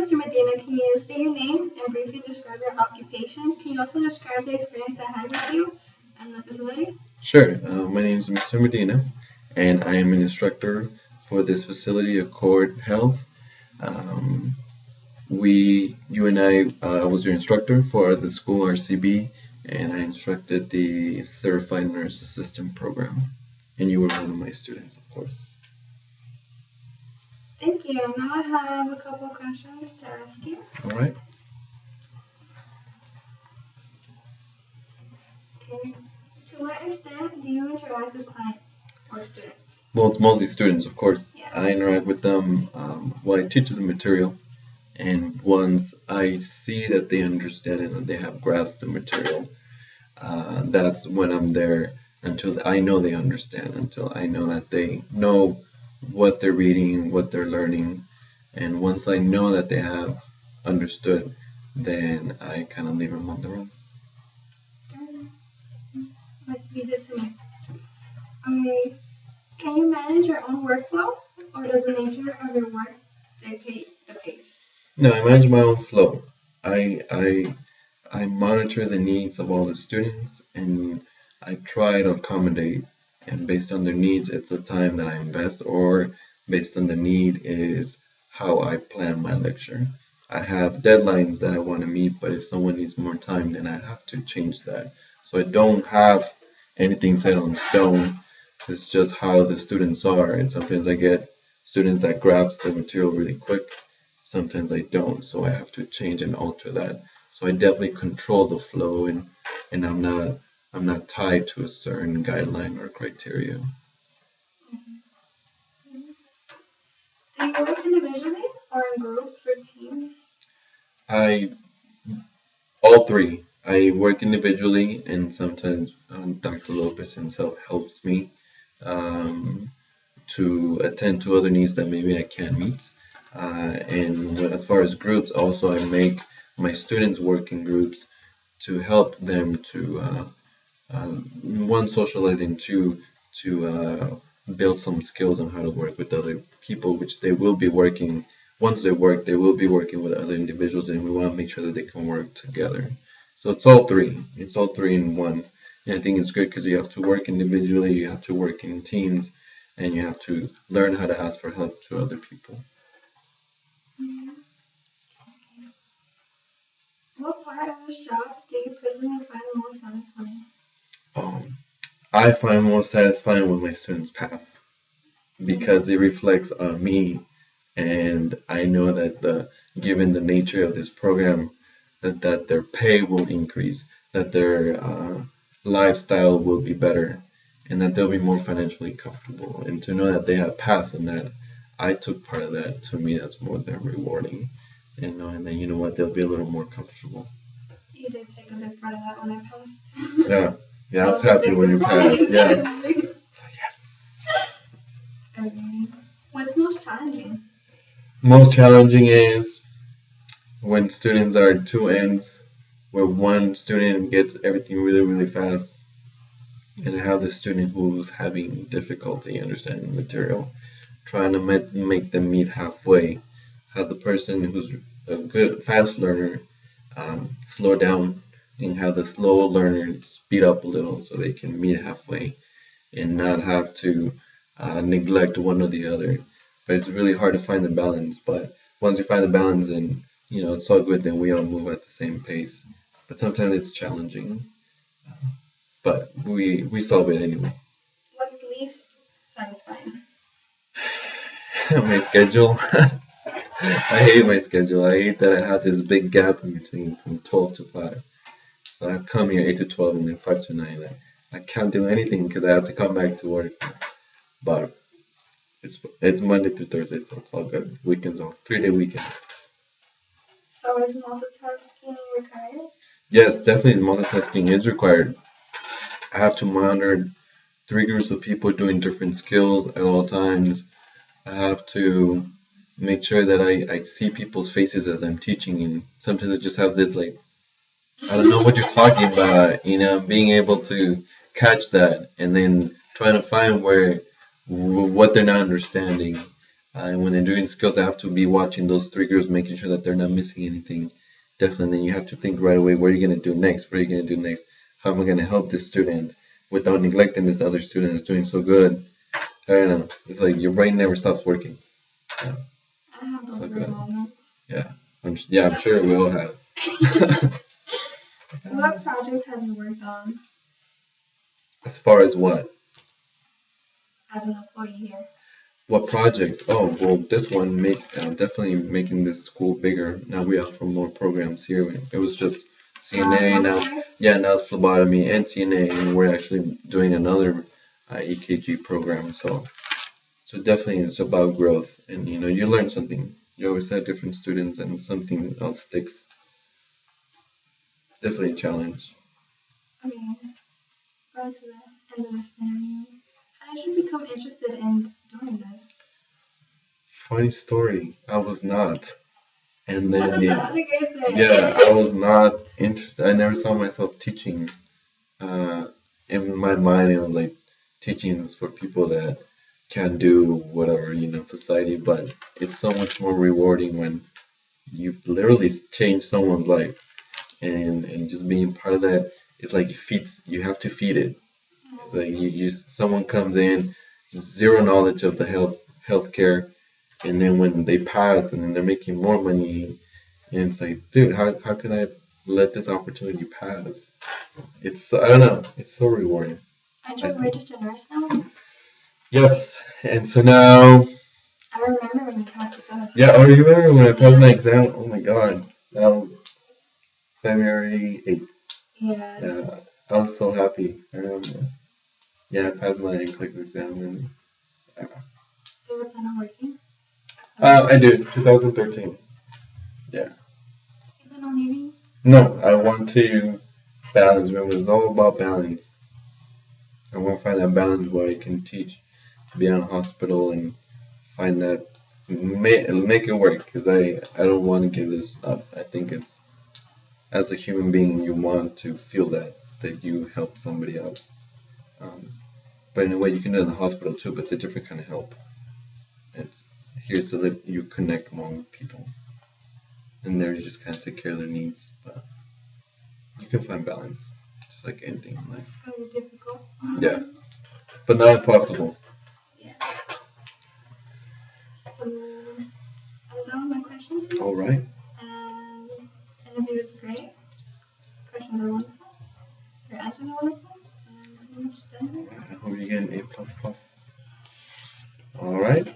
Mr. Medina, can you state your name and briefly describe your occupation? Can you also describe the experience I had with you and the facility? Sure. My name is Mr. Medina, and I am an instructor for this facility, Accord Health. Um, you and I was your instructor for the school RCB, and I instructed the Certified Nurse Assistant program. And you were one of my students, of course. Thank you. Now I have a couple of questions to ask you. All right. Okay. To what extent do you interact with clients or students? Well, it's mostly students, of course. Yeah. I interact with them while I teach the material. And once I see that they understand it and they have grasped the material, that's when I'm there until I know they understand, until I know that they know what they're reading, what they're learning. And once I know that they have understood, then I kind of leave them on their own. That's easy to me. Okay. Can you manage your own workflow, or does the nature of your work dictate the pace? No, I manage my own flow. I monitor the needs of all the students and I try to accommodate. And based on their needs, it's the time that I invest, or based on the need is how I plan my lecture. I have deadlines that I want to meet, but if someone needs more time, then I have to change that. So I don't have anything set on stone. It's just how the students are. And sometimes I get students that grasp the material really quick. Sometimes I don't. So I have to change and alter that. So I definitely control the flow, and I'm not tied to a certain guideline or criteria. Do you work individually or in groups or teams? I all three. I work individually, and sometimes Dr. Lopez himself helps me to attend to other needs that maybe I can't meet. And as far as groups, also I make my students work in groups to help them to one, socializing, two, to build some skills on how to work with other people, which they will be working. Once they work, they will be working with other individuals, and we want to make sure that they can work together. So it's all three. It's all three in one. And I think it's good because you have to work individually, you have to work in teams, and you have to learn how to ask for help to other people. What part of this job do you personally find most satisfying? I find most satisfying when my students pass because it reflects on me, and I know that given the nature of this program, that their pay will increase, that their lifestyle will be better, and that they'll be more financially comfortable. And to know that they have passed and that I took part of that, to me, that's more than rewarding. And knowing that, you know what, they'll be a little more comfortable. You did take a big part of that when I passed. Yeah, yeah, I was happy when you passed. Yeah. Yes. Okay. What's most challenging? Most challenging is when students are at two ends, where one student gets everything really, really fast, and I have the student who's having difficulty understanding the material, trying to make them meet halfway. Have the person who's a good fast learner slow down, and have the slow learner speed up a little so they can meet halfway and not have to neglect one or the other. But it's really hard to find the balance. But once you find the balance, and you know it's all good, then we all move at the same pace. But sometimes it's challenging. But we solve it anyway. What's least satisfying? My schedule. I hate my schedule. I hate that I have this big gap in between from 12 to 5. So I come here 8 to 12 and then 5 to 9. I can't do anything because I have to come back to work. But it's Monday through Thursday, so it's all good. Weekends off. 3-day weekend. So is multitasking required? Yes, definitely multitasking is required. I have to monitor 3 groups of people doing different skills at all times. I have to make sure that I see people's faces as I'm teaching, and sometimes I just have this like, I don't know what you're talking about, you know, being able to catch that and then trying to find what they're not understanding, And when they're doing skills, I have to be watching those 3 girls, making sure that they're not missing anything. Definitely, then you have to think right away, what are you going to do next? What are you going to do next? How am I going to help this student without neglecting this other student that's doing so good? I don't know. It's like your brain never stops working. Yeah. I have those So little good. moments. Yeah, I'm sure we all have. What projects have you worked on As far as what? as an employee here? What project? Oh, well, this one definitely making this school bigger. Now we offer more programs here. It was just CNA now. Yeah, now it's phlebotomy and CNA, and we're actually doing another EKG program. So definitely it's about growth, and you learn something. You always have different students, and something else sticks. Definitely a challenge. Okay, going to the end of the scenario. How did you become interested in doing this? Funny story. I was not. And What then did the other guy say? yeah, I was not interested. I never saw myself teaching. Uh, in my mind, it was like teaching is for people that can do whatever, society. But it's so much more rewarding when you literally change someone's life, and just being part of that. It's like you have to feed it. It's like someone comes in, zero knowledge of the healthcare, and then when they pass, and then they're making more money, and it's like, dude, how can I let this opportunity pass? I don't know, it's so rewarding. Aren't you a registered nurse now? Yes, and so now, I remember when you passed the test. yeah, oh, you remember when I passed my exam? Oh my God, that was February 8th. Yes. Yeah, I was so happy. I remember. Yeah, I passed my NCLEX exam, and Do you ever plan on working? I did 2013. Yeah. You plan on leaving? No, I want to balance. Remember, it's all about balance. I want to find that balance where I can teach, be on a hospital, and find that make it work. Because I don't want to give this up. I think it's as a human being you want to feel that you help somebody else. But in a way you can do it in the hospital too. But it's a different kind of help. It's here to let you connect more with people, and there you just kind of take care of their needs. But you can find balance, just like anything in life. It's gonna be difficult. Yeah, but not impossible. Yeah. So I'm done with my questions. All right. And interview is great. Questions are wonderful. Your answers are wonderful. And I'm pretty much done here. I hope you get an A++. All right.